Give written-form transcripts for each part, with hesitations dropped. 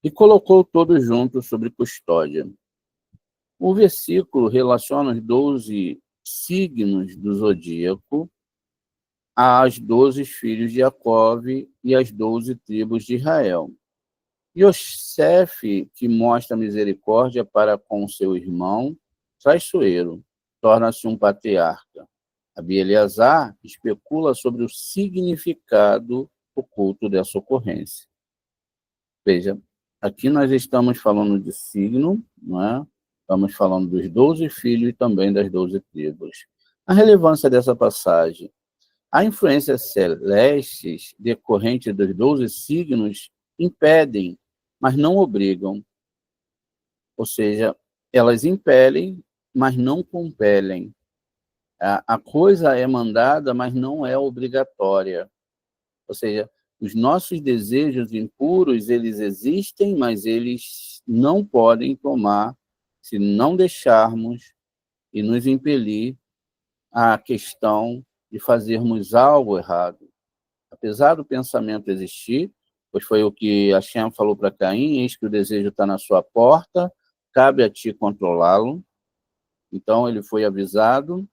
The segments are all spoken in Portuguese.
e colocou todos juntos sob custódia. O versículo relaciona os 12 signos do zodíaco às 12 filhos de Jacove e às 12 tribos de Israel. Yosef, que mostra misericórdia para com seu irmão traiçoeiro, torna-se um patriarca. Rabi Eleazar especula sobre o significado oculto dessa ocorrência. Veja, aqui nós estamos falando de signo, não é? Estamos falando dos 12 filhos e também das 12 tribos. A relevância dessa passagem. A influência celestes decorrente dos 12 signos impedem, mas não obrigam. Ou seja, elas impelem, mas não compelem. A coisa é mandada, mas não é obrigatória. Ou seja, os nossos desejos impuros, eles existem, mas eles não podem tomar, se não deixarmos e nos impelir à questão de fazermos algo errado. Apesar do pensamento existir, pois foi o que Hashem falou para Caim, eis que o desejo está na sua porta, cabe a ti controlá-lo. Então, ele foi avisado.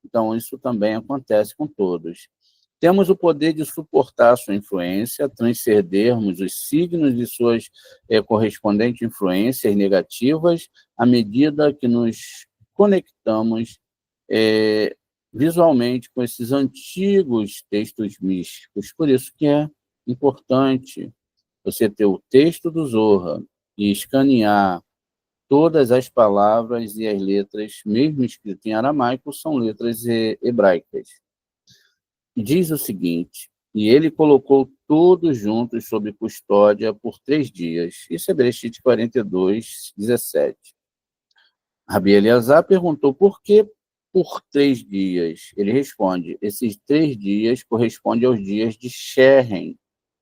Então, isso também acontece com todos. Temos o poder de suportar a sua influência, transcendermos os signos de suas correspondentes influências negativas à medida que nos conectamos visualmente com esses antigos textos místicos. Por isso que é importante você ter o texto do Zohar e escanear todas as palavras e as letras, mesmo escritas em aramaico, são letras hebraicas. Diz o seguinte: e ele colocou todos juntos sob custódia por 3 dias. Isso é Bereshit 42, 17. Rabi Eleazar perguntou por que por 3 dias. Ele responde: esses 3 dias correspondem aos dias de Sherem,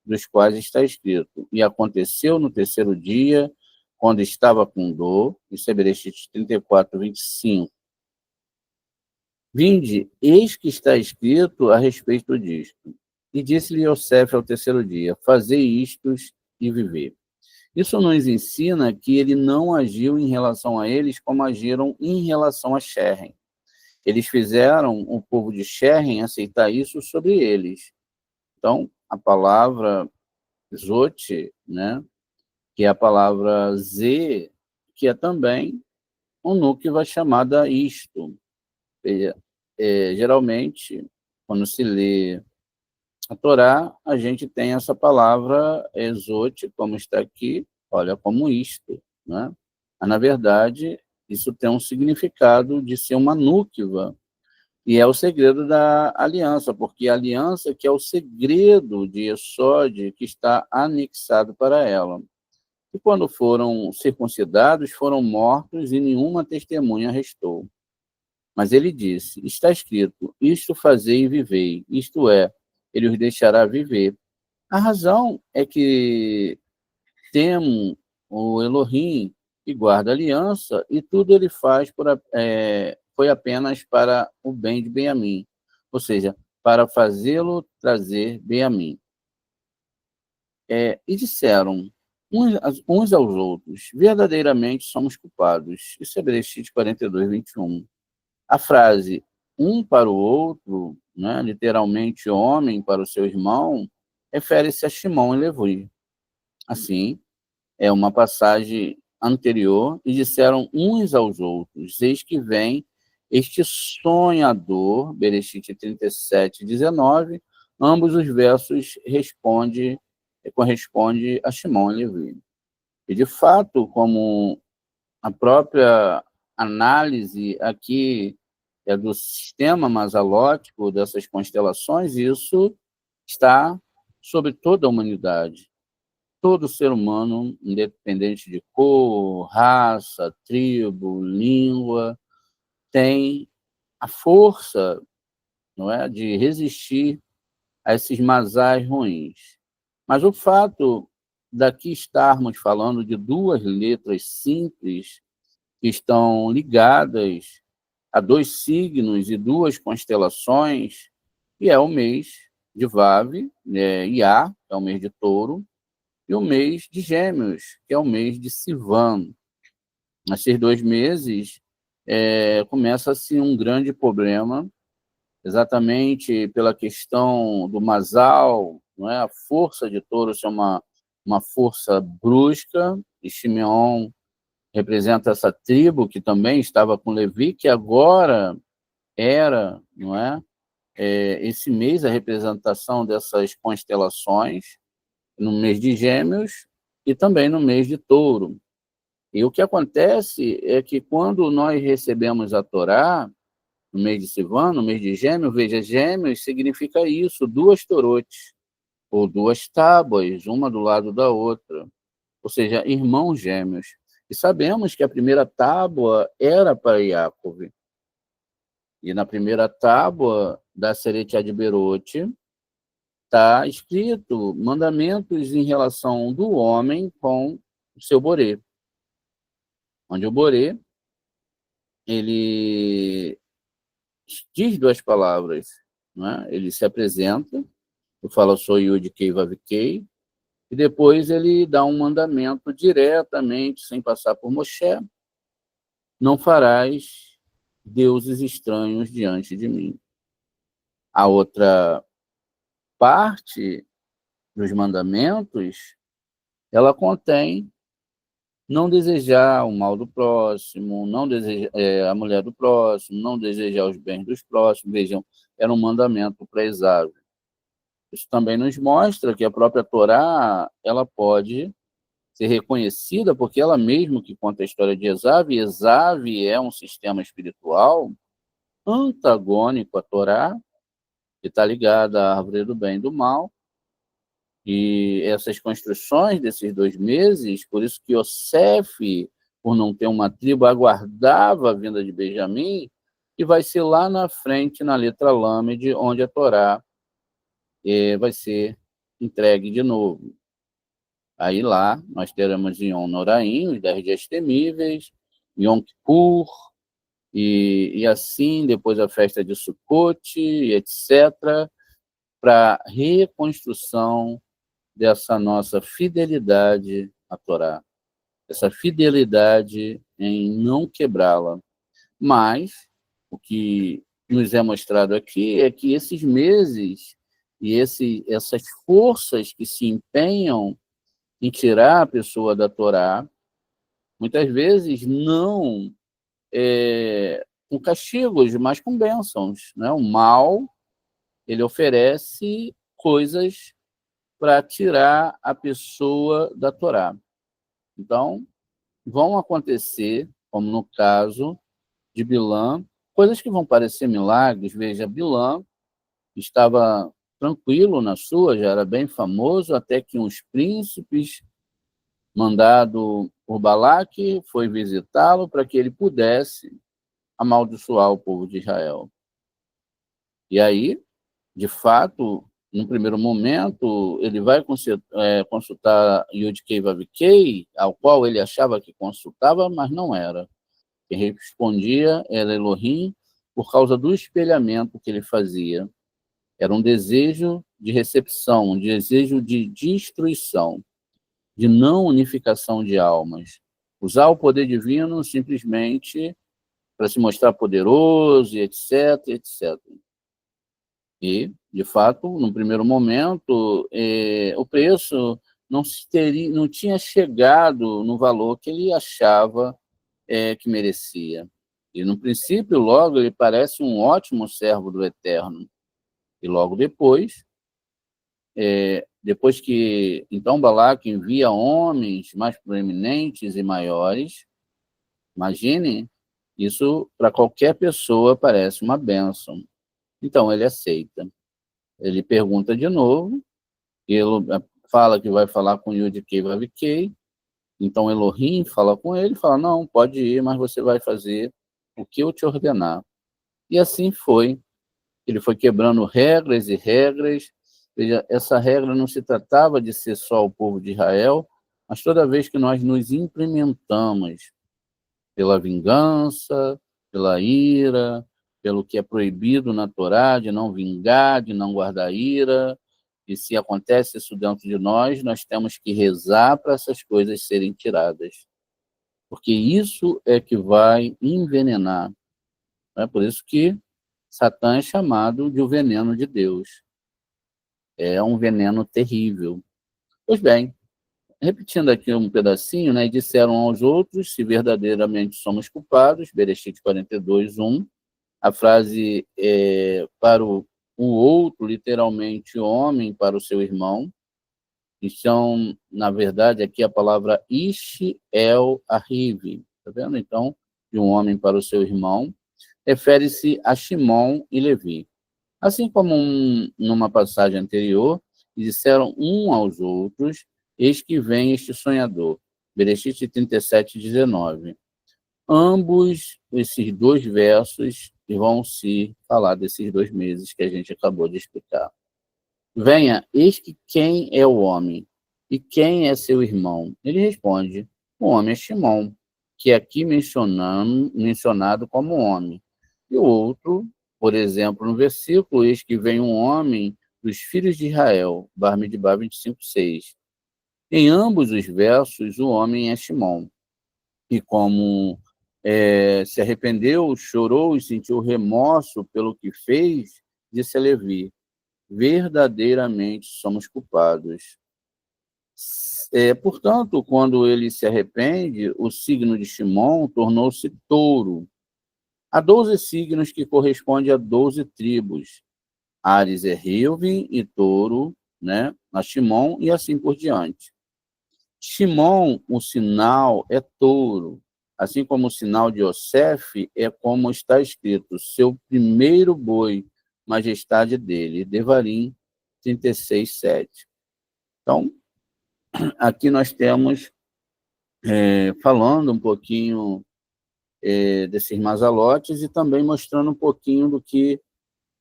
dos quais está escrito: e aconteceu no 3º dia, quando estava com dor. Isso é Bereshit 34, 25. Vinde, eis que está escrito a respeito disto. E disse-lhe Yosef ao 3º dia: fazei isto e viver. Isso nos ensina que ele não agiu em relação a eles como agiram em relação a Sherem. Eles fizeram o povo de Sherem aceitar isso sobre eles. Então, a palavra Zot, né, que é a palavra Z, que é também um núcleo chamada isto. Geralmente, quando se lê a Torá, a gente tem essa palavra Zot, como está aqui, olha, como isto, né? Mas, na verdade, isso tem um significado de ser uma núcleo, e é o segredo da aliança, porque a aliança que é o segredo de Esod que está anexado para ela. E quando foram circuncidados, foram mortos e nenhuma testemunha restou. Mas ele disse: está escrito, isto fazei e vivei, isto é, ele os deixará viver. A razão é que temo o Elohim e guarda aliança, e tudo ele faz foi apenas para o bem de Benjamim, ou seja, para fazê-lo trazer Benjamim. E disseram uns aos outros: verdadeiramente somos culpados. Isso é Bereshit 42, 21. A frase um para o outro, né, literalmente homem para o seu irmão, refere-se a Shimon e Levi. Assim, é uma passagem anterior, e disseram uns aos outros: eis que vem este sonhador, Bereshit 37, 19, ambos os versos corresponde a Shimon e Levi. E, de fato, como a própria análise aqui é do sistema masalótico dessas constelações, isso está sobre toda a humanidade. Todo ser humano, independente de cor, raça, tribo, língua, tem a força, não é, de resistir a esses masais ruins. Mas o fato daqui estarmos falando de 2 letras simples que estão ligadas a 2 signos e 2 constelações, e é o mês de Vav, Iá, é o mês de Touro, e o mês de Gêmeos, que é o mês de Sivan. Nesses 2 meses, começa-se um grande problema, exatamente pela questão do Masal, não é? A força de Touros é uma força brusca, e Shimeon representa essa tribo que também estava com Levi, que agora era, não é? Esse mês, a representação dessas constelações, no mês de Gêmeos e também no mês de Touro. E o que acontece é que quando nós recebemos a Torá, no mês de Sivan, no mês de Gêmeos, veja, Gêmeos significa isso, 2 torotes, ou 2 tábuas, uma do lado da outra, ou seja, irmãos gêmeos. E sabemos que a primeira tábua era para Yaakov. E na primeira tábua da Serete Adberote está escrito mandamentos em relação do homem com o seu borê. Onde o borê, ele diz 2 palavras, né? Ele se apresenta, fala sou Yud Kei Vav Kei, e depois ele dá um mandamento diretamente, sem passar por Moshe: não farás deuses estranhos diante de mim. A outra parte dos mandamentos, ela contém não desejar o mal do próximo, não desejar a mulher do próximo, não desejar os bens dos próximos. Vejam, era um mandamento para Esaú. Isso também nos mostra que a própria Torá, ela pode ser reconhecida, porque ela mesma que conta a história de Esaú, e Esaú é um sistema espiritual antagônico à Torá, que está ligada à árvore do bem e do mal, e essas construções desses 2 meses, por isso que Yosef, por não ter uma tribo, aguardava a vinda de Benjamim, e vai ser lá na frente, na letra Lamed, onde a Torá vai ser entregue de novo. Aí lá nós teremos Yom Noraim, os 10 dias temíveis, Yom Kippur, e assim depois a festa de Sukkot, etc., para reconstrução dessa nossa fidelidade à Torá, essa fidelidade em não quebrá-la. Mas o que nos é mostrado aqui é que esses meses e essas forças que se empenham em tirar a pessoa da Torá, muitas vezes não com castigos, mas com bênçãos, né? O mal, ele oferece coisas para tirar a pessoa da Torá. Então, vão acontecer, como no caso de Bilã, coisas que vão parecer milagres. Veja, Bilã estava tranquilo na sua, já era bem famoso, até que uns príncipes, mandado por Balaque, foi visitá-lo para que ele pudesse amaldiçoar o povo de Israel. E aí, de fato, no primeiro momento, ele vai consultar Yud Kei Vav Kei, ao qual ele achava que consultava, mas não era. Quem respondia era Elohim, por causa do espelhamento que ele fazia. Era um desejo de recepção, um desejo de destruição, de não unificação de almas. Usar o poder divino simplesmente para se mostrar poderoso, etc, etc. E, de fato, no primeiro momento, o preço não tinha chegado no valor que ele achava que merecia. E, no princípio, logo, ele parece um ótimo servo do Eterno. E logo depois que, então, Balaque envia homens mais proeminentes e maiores, imagine, isso para qualquer pessoa parece uma bênção. Então, ele aceita. Ele pergunta de novo, ele fala que vai falar com Yud Kei Vav Kei, então Elohim fala com ele, fala, não, pode ir, mas você vai fazer o que eu te ordenar. E assim foi. Ele foi quebrando regras e regras. Veja, essa regra não se tratava de ser só o povo de Israel, mas toda vez que nós nos implementamos pela vingança, pela ira, pelo que é proibido na Torá, de não vingar, de não guardar ira, E se acontece isso dentro de nós temos que rezar para essas coisas serem tiradas. Porque isso é que vai envenenar. É por isso que Satã é chamado de o veneno de Deus. É um veneno terrível. Pois bem, repetindo aqui um pedacinho, né? E disseram aos outros, se verdadeiramente somos culpados, Bereshit 42, 1. A frase é para o outro, literalmente homem, para o seu irmão. E são, na verdade, aqui a palavra Ish El Ahiv. Está vendo? Então, de um homem para o seu irmão, refere-se a Shimon e Levi. Assim como numa passagem anterior, disseram um aos outros, eis que vem este sonhador. Bereshit 37, 19. Ambos esses dois versos vão se falar desses 2 meses que a gente acabou de explicar. Venha, eis que quem é o homem? E quem é seu irmão? Ele responde, o homem é Shimon, que é aqui mencionado como homem. E o outro, por exemplo, no versículo, eis que vem um homem dos filhos de Israel, Bar-Midbar 25, 6. Em ambos os versos, o homem é Shimon. E como se arrependeu, chorou e sentiu remorso pelo que fez, disse a Levi, verdadeiramente somos culpados. Portanto, quando ele se arrepende, o signo de Shimon tornou-se touro. Há 12 signos que correspondem a 12 tribos. Ares é Reuven e touro, né? A Shimon e assim por diante. Shimon, o sinal é touro, assim como o sinal de Yosef é como está escrito, seu primeiro boi, majestade dele, Devarim 36, 7. Então, aqui nós temos, falando um pouquinho desses Mazalotes e também mostrando um pouquinho do que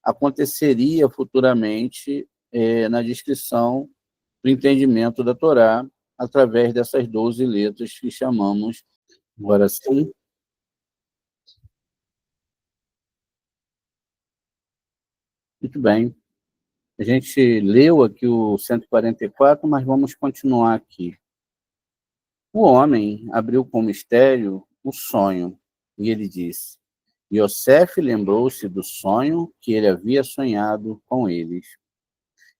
aconteceria futuramente na descrição do entendimento da Torá, através dessas 12 letras que chamamos, agora sim. Muito bem. A gente leu aqui o 144, mas vamos continuar aqui. O homem abriu com mistério o sonho, e ele disse, Yosef lembrou-se do sonho que ele havia sonhado com eles.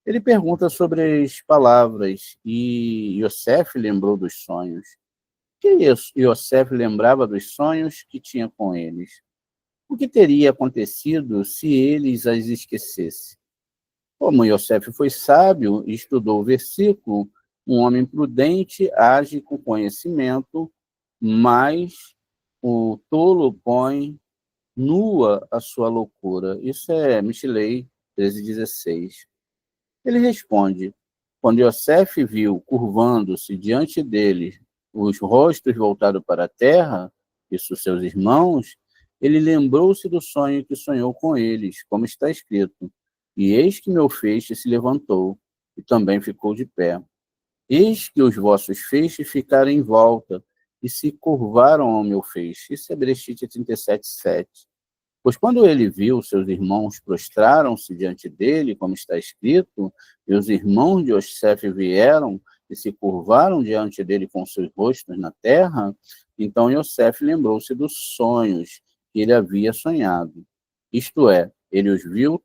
Ele pergunta sobre as palavras, e Yosef lembrou dos sonhos. Que Yosef lembrava dos sonhos que tinha com eles? O que teria acontecido se eles as esquecessem? Como Yosef foi sábio e estudou o versículo, um homem prudente age com conhecimento, mas o tolo põe nua a sua loucura. Isso é Michelei 13:16. Ele responde, quando Yosef viu curvando-se diante dele os rostos voltados para a terra, isso seus irmãos, ele lembrou-se do sonho que sonhou com eles, como está escrito, e eis que meu feixe se levantou, e também ficou de pé. Eis que os vossos feixes ficaram em volta, e se curvaram ao meu feixe. Isso é Bereshit 37, 7. Pois quando ele viu, seus irmãos prostraram-se diante dele, como está escrito, e os irmãos de Yosef vieram e se curvaram diante dele com seus rostos na terra, então Yosef lembrou-se dos sonhos que ele havia sonhado. Isto é, ele os viu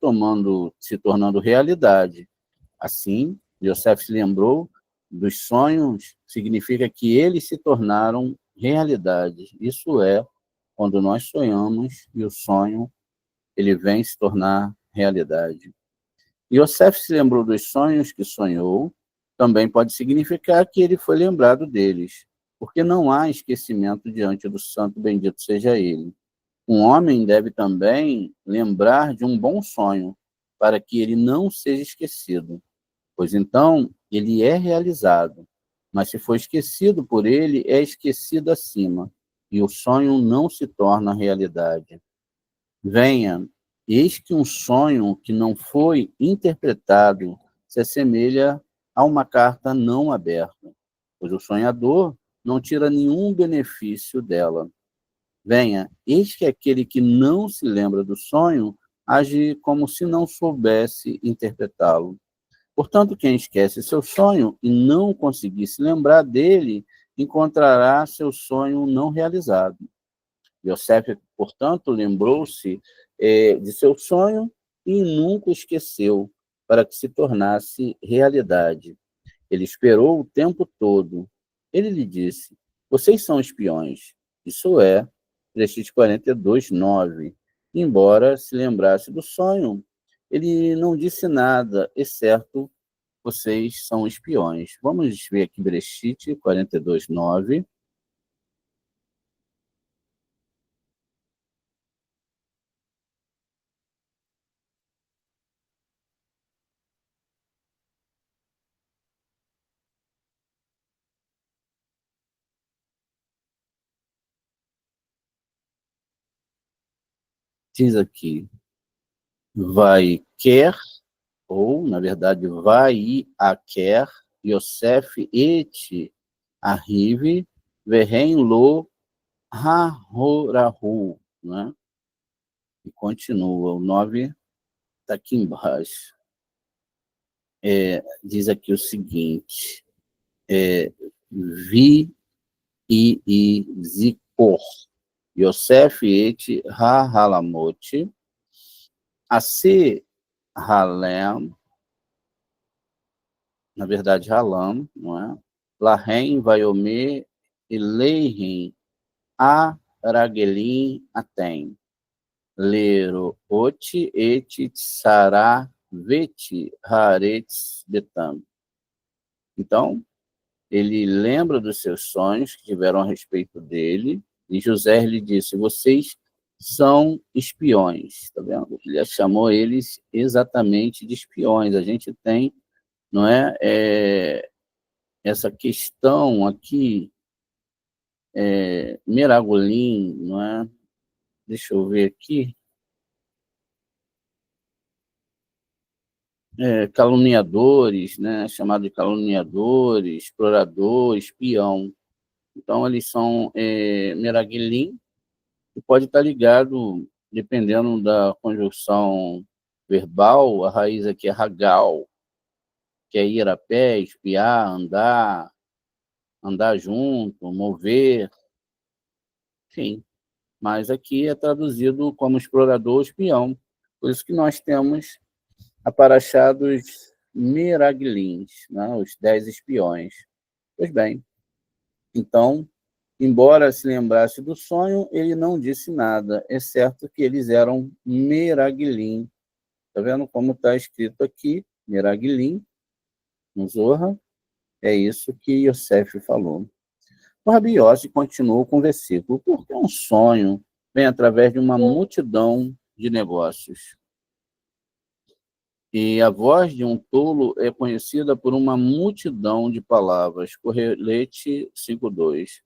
se tornando realidade. Assim, Yosef se lembrou dos sonhos, significa que eles se tornaram realidade. Isso é, quando nós sonhamos e o sonho ele vem se tornar realidade. Yosef se lembrou dos sonhos que sonhou, também pode significar que ele foi lembrado deles, porque não há esquecimento diante do santo, bendito seja ele. Um homem deve também lembrar de um bom sonho, para que ele não seja esquecido, pois então ele é realizado, mas se for esquecido por ele, é esquecido acima, e o sonho não se torna realidade. Venha, eis que um sonho que não foi interpretado se assemelha a uma carta não aberta, pois o sonhador não tira nenhum benefício dela. Venha, eis que aquele que não se lembra do sonho age como se não soubesse interpretá-lo. Portanto, quem esquece seu sonho e não conseguir se lembrar dele, encontrará seu sonho não realizado. Yosef, portanto, lembrou-se de seu sonho e nunca o esqueceu, para que se tornasse realidade. Ele esperou o tempo todo. Ele lhe disse: vocês são espiões. Isso é, Bereshit 42, 9. Embora se lembrasse do sonho, ele não disse nada, exceto: vocês são espiões. Vamos ver aqui Bereshit 42, 9. Diz aqui: vai quer, ou, na verdade, vai a quer, Yosef et arrive, verem lo hahorahu, né? E continua, o 9 está aqui embaixo. Diz aqui o seguinte: vi e zikor, Yosef et ha-halamot, ase halem, na verdade, halam, não é? Lahem, vaiomer, eleihem, aragelim, atem. Lero, oti, et, tsara, veti, haaretz, betam. Então, ele lembra dos seus sonhos que tiveram a respeito dele, e José lhe disse: vocês são espiões, está vendo? Ele chamou eles exatamente de espiões. A gente tem, não essa questão aqui, Meragolim, não é? Deixa eu ver aqui. Caluniadores, né? Chamado de caluniadores, explorador, espião. Então, eles são Meragilim, que pode estar ligado, dependendo da conjunção verbal, a raiz aqui é Hagal, que é ir a pé, espiar, andar junto, mover, enfim. Mas aqui é traduzido como explorador, espião. Por isso que nós temos a paraxá dos Meraglins, né? Os 10 espiões. Pois bem, então, embora se lembrasse do sonho, ele não disse nada, exceto que eles eram Meraglim. Está vendo como está escrito aqui? Meraglim, no Zohar. É isso que Yosef falou. O Rabi Yossi continuou com o versículo: porque um sonho vem através de uma multidão de negócios. E a voz de um tolo é conhecida por uma multidão de palavras. Correlete 5.2.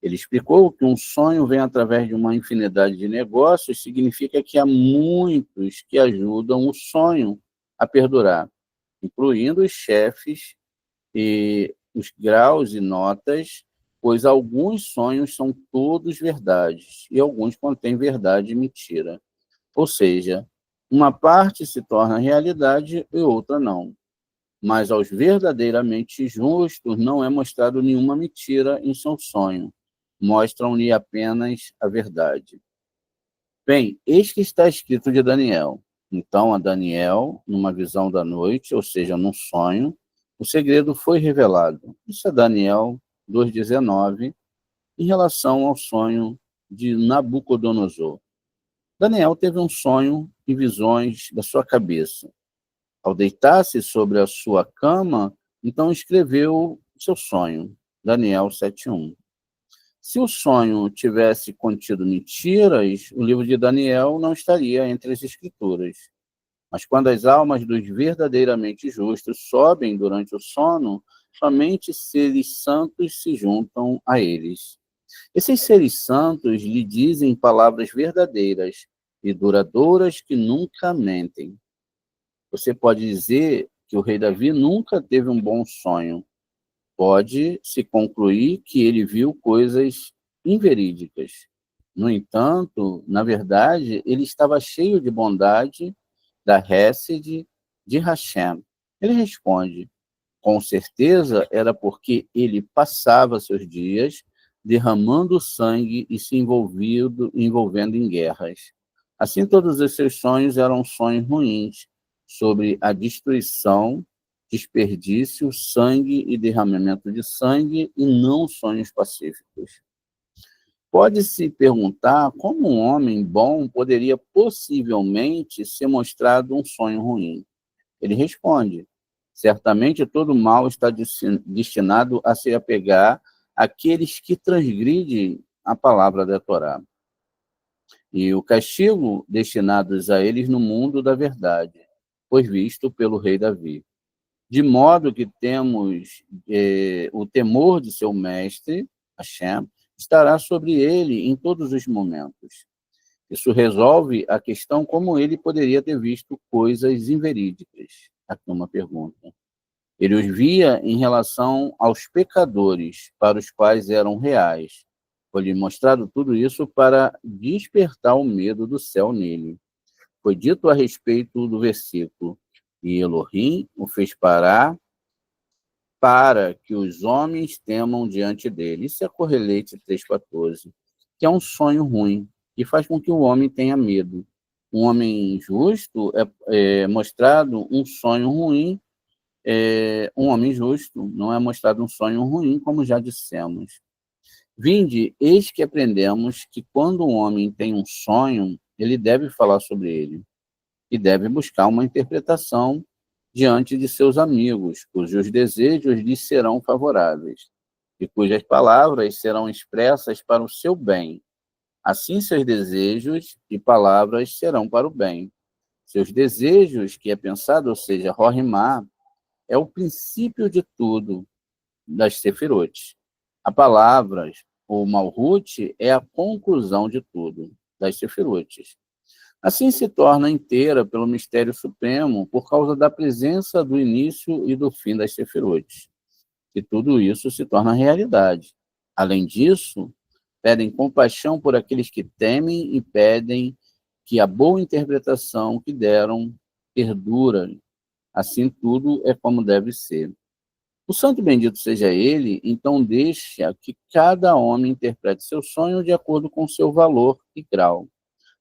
Ele explicou que um sonho vem através de uma infinidade de negócios, significa que há muitos que ajudam o sonho a perdurar, incluindo os chefes e os graus e notas, pois alguns sonhos são todos verdades e alguns contêm verdade e mentira. Ou seja, uma parte se torna realidade e outra não. Mas aos verdadeiramente justos não é mostrado nenhuma mentira em seu sonho. Mostram-lhe apenas a verdade. Bem, eis que está escrito de Daniel. Então, a Daniel, numa visão da noite, ou seja, num sonho, o segredo foi revelado. Isso é Daniel 2,19, em relação ao sonho de Nabucodonosor. Daniel teve um sonho e visões da sua cabeça. Ao deitar-se sobre a sua cama, então escreveu seu sonho. Daniel 7:1. Se o sonho tivesse contido mentiras, o livro de Daniel não estaria entre as escrituras. Mas quando as almas dos verdadeiramente justos sobem durante o sono, somente seres santos se juntam a eles. Esses seres santos lhe dizem palavras verdadeiras e duradouras que nunca mentem. Você pode dizer que o rei Davi nunca teve um bom sonho. Pode-se concluir que ele viu coisas inverídicas. No entanto, na verdade, ele estava cheio de bondade da Hesed de Hashem. Ele responde: com certeza era porque ele passava seus dias derramando sangue e se envolvendo em guerras. Assim, todos os seus sonhos eram sonhos ruins, sobre a destruição, desperdício, sangue e derramamento de sangue, e não sonhos pacíficos. Pode-se perguntar como um homem bom poderia possivelmente ser mostrado um sonho ruim. Ele responde: certamente todo mal está destinado a se apegar àqueles que transgridem a palavra da Torá, e o castigo destinados a eles no mundo da verdade, pois visto pelo rei Davi. De modo que temos o temor de seu mestre, Hashem, estará sobre ele em todos os momentos. Isso resolve a questão como ele poderia ter visto coisas inverídicas. Aqui uma pergunta. Ele os via em relação aos pecadores, para os quais eram reais. Foi-lhe mostrado tudo isso para despertar o medo do céu nele. Foi dito a respeito do versículo: e Elohim o fez parar para que os homens temam diante dele. Isso é Correlete 3,14, que é um sonho ruim, que faz com que o homem tenha medo. Um homem justo é mostrado um sonho ruim, um homem justo não é mostrado um sonho ruim, como já dissemos. Vinde, eis que aprendemos que quando um homem tem um sonho, ele deve falar sobre ele e deve buscar uma interpretação diante de seus amigos, cujos desejos lhes serão favoráveis e cujas palavras serão expressas para o seu bem. Assim, seus desejos e palavras serão para o bem. Seus desejos, que é pensado, ou seja, Rohimá, é o princípio de tudo das Sefirot. A palavra, ou Malhut, é a conclusão de tudo das Sefirot. Assim se torna inteira pelo mistério supremo por causa da presença do início e do fim das Sefirot. E tudo isso se torna realidade. Além disso, pedem compaixão por aqueles que temem e pedem que a boa interpretação que deram perdura. Assim tudo é como deve ser. O santo bendito seja ele, então deixa que cada homem interprete seu sonho de acordo com seu valor e grau.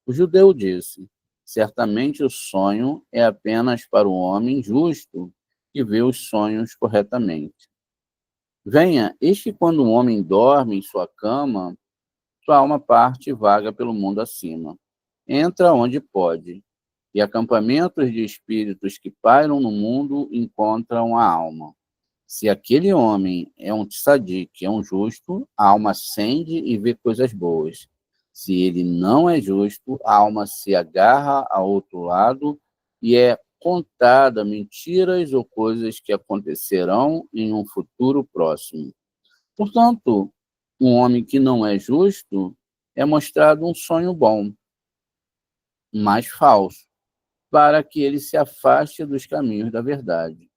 O judeu disse: certamente o sonho é apenas para o homem justo que vê os sonhos corretamente. Venha, eis que quando um homem dorme em sua cama, sua alma parte e vaga pelo mundo acima. Entra onde pode, e acampamentos de espíritos que pairam no mundo encontram a alma. Se aquele homem é um tzadik, é um justo, a alma acende e vê coisas boas. Se ele não é justo, a alma se agarra ao outro lado e é contada mentiras ou coisas que acontecerão em um futuro próximo. Portanto, um homem que não é justo é mostrado um sonho bom, mas falso, para que ele se afaste dos caminhos da verdade.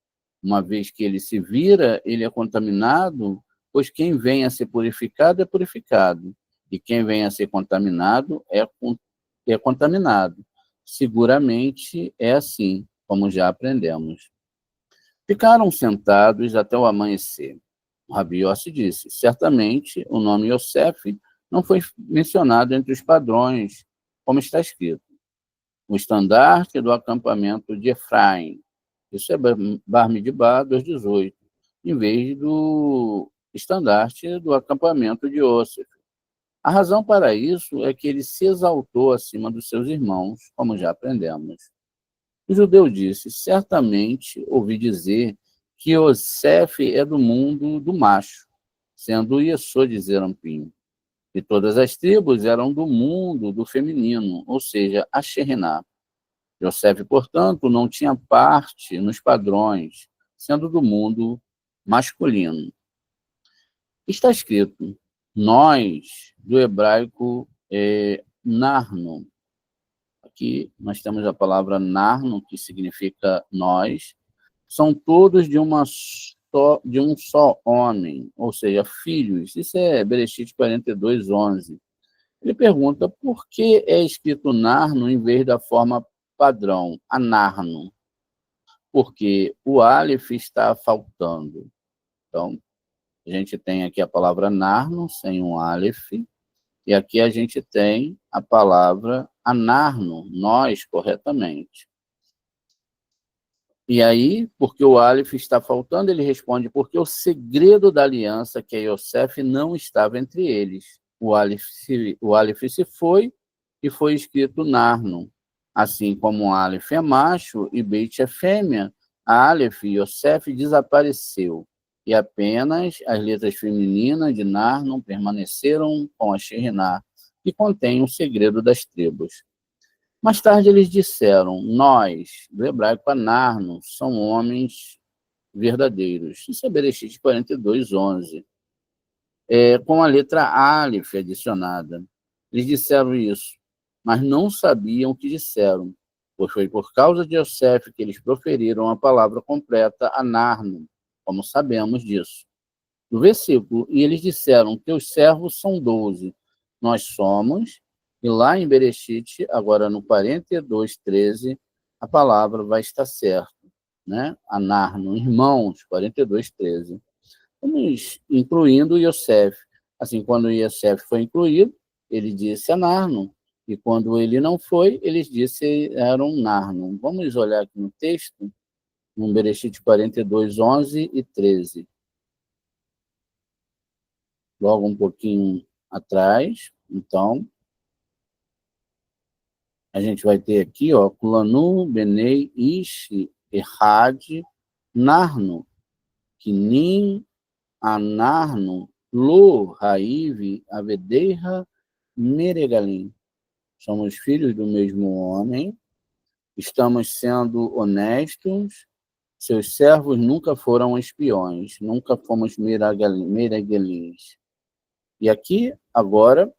Uma vez que ele se vira, ele é contaminado, pois quem vem a ser purificado é purificado, e quem vem a ser contaminado é contaminado. Seguramente é assim, como já aprendemos. Ficaram sentados até o amanhecer. O Rabi Yossi disse: certamente o nome Yosef não foi mencionado entre os padrões, como está escrito. O estandarte do acampamento de Efraim. Isso é Bar Midbar 2,18, em vez do estandarte do acampamento de Yosef. A razão para isso é que ele se exaltou acima dos seus irmãos, como já aprendemos. O judeu disse: certamente ouvi dizer que Yosef é do mundo do macho, sendo Yesod de Zerampim. E todas as tribos eram do mundo do feminino, ou seja, a Sheriná. Yosef, portanto, não tinha parte nos padrões, sendo do mundo masculino. Está escrito: nós, do hebraico narno. Aqui nós temos a palavra narno, que significa nós. São todos de um só homem, ou seja, filhos. Isso é Bereshit 42:11. Ele pergunta por que é escrito narno em vez da forma padrão, anarno. porque o Aleph está faltando. Então, a gente tem aqui a palavra Narno, sem um Aleph, e aqui a gente tem a palavra Anarno, nós, corretamente. E aí, porque o Aleph está faltando, ele responde, porque o segredo da aliança, que é Yosef, não estava entre eles. O Aleph se foi e foi escrito Narno. Assim como o Aleph é macho e Beit é fêmea, a Aleph e Yosef desapareceu. E apenas as letras femininas de Narno permaneceram com a Shekhinah, que contém o segredo das tribos. Mais tarde eles disseram, nós, do hebraico anarno, são homens verdadeiros. Isso é Bereshit 42, 11. Com a letra Aleph adicionada. Eles disseram isso, mas não sabiam o que disseram, pois foi por causa de Yosef que eles proferiram a palavra completa anarno, como sabemos disso. No versículo, e eles disseram, teus servos são 12, nós somos. E lá em Bereshit, agora no 42, 13, a palavra vai estar certa, né? Anarno, irmãos, 42, 13. Vamos incluindo Yosef. Assim, quando Yosef foi incluído, ele disse Anarno. E quando ele não foi, eles disseram Narno. Vamos olhar aqui no texto, no Bereshit 42, 11 e 13. Logo um pouquinho atrás, então, a gente vai ter aqui, ó, Kulanu, Benei, Ishi, Erhad, Narno, Kinim, Anarno, Lo, Raive, Avedeira, Meregalim. Somos filhos do mesmo homem, estamos sendo honestos, seus servos nunca foram espiões, nunca fomos meregalins. E aqui, agora,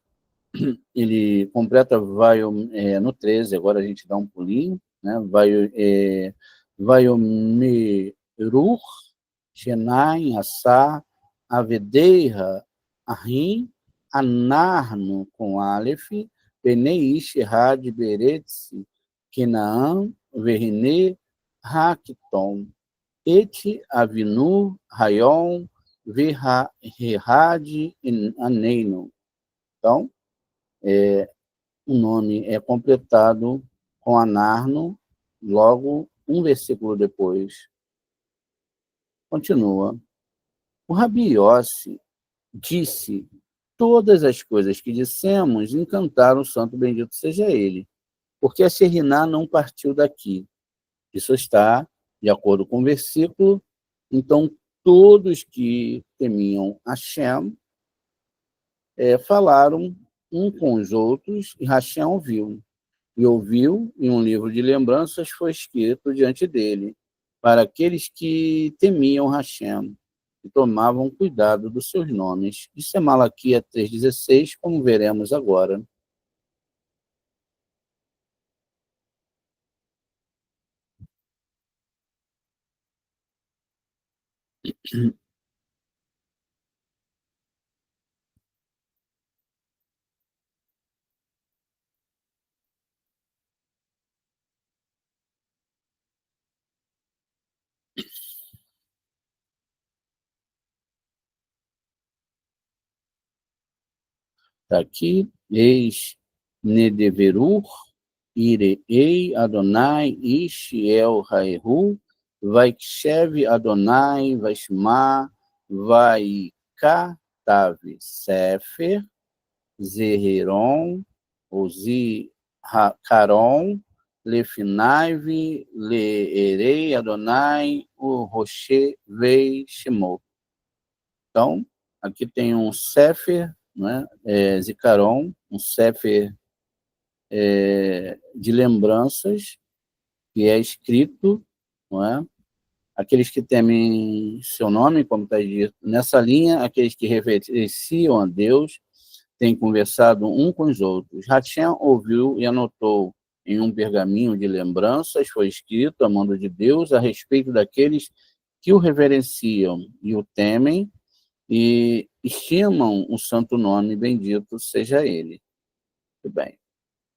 ele completa, vai no 13, agora a gente dá um pulinho, né? Vai o Merur, Shenai, Assá, Avedeira, Ahim, Anarno, com Aleph, Beneish, Had, Beretz, Kenaan, Verne, Hakton, Et, Avinu, Rayon, Verhad, Aneino. Então, o nome é completado com Anarno, logo um versículo depois. Continua. O Rabi Yossi disse, todas as coisas que dissemos encantaram o santo bendito seja ele, porque a Shekhinah não partiu daqui. Isso está de acordo com o versículo. Então, todos que temiam Hashem falaram um com os outros, e Hashem ouviu. E ouviu, e um livro de lembranças foi escrito diante dele, para aqueles que temiam Hashem, e tomavam cuidado dos seus nomes. Isso é Malaquias 3,16, como veremos agora. Está aqui, eis Nedeverur, Irei Adonai, Ish El Haehu, Vaikshev Adonai, Vaishma, Vaikatav Sefer, Zeheron, Caron, Lefinaiv, Leerei Adonai, o Roche Vei Shemot. Então, aqui tem um Sefer, né, Zicaron, um Sefer de lembranças, que é escrito, não é? Aqueles que temem seu nome, como está dito nessa linha, aqueles que reverenciam a Deus, têm conversado um com os outros. Hashem ouviu e anotou em um pergaminho de lembranças, foi escrito a mando de Deus a respeito daqueles que o reverenciam e o temem e estimam o santo nome, bendito seja ele. Muito bem.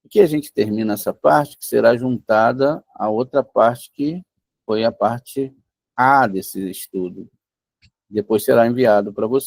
Aqui a gente termina essa parte, que será juntada à outra parte que foi a parte A desse estudo. Depois será enviado para você.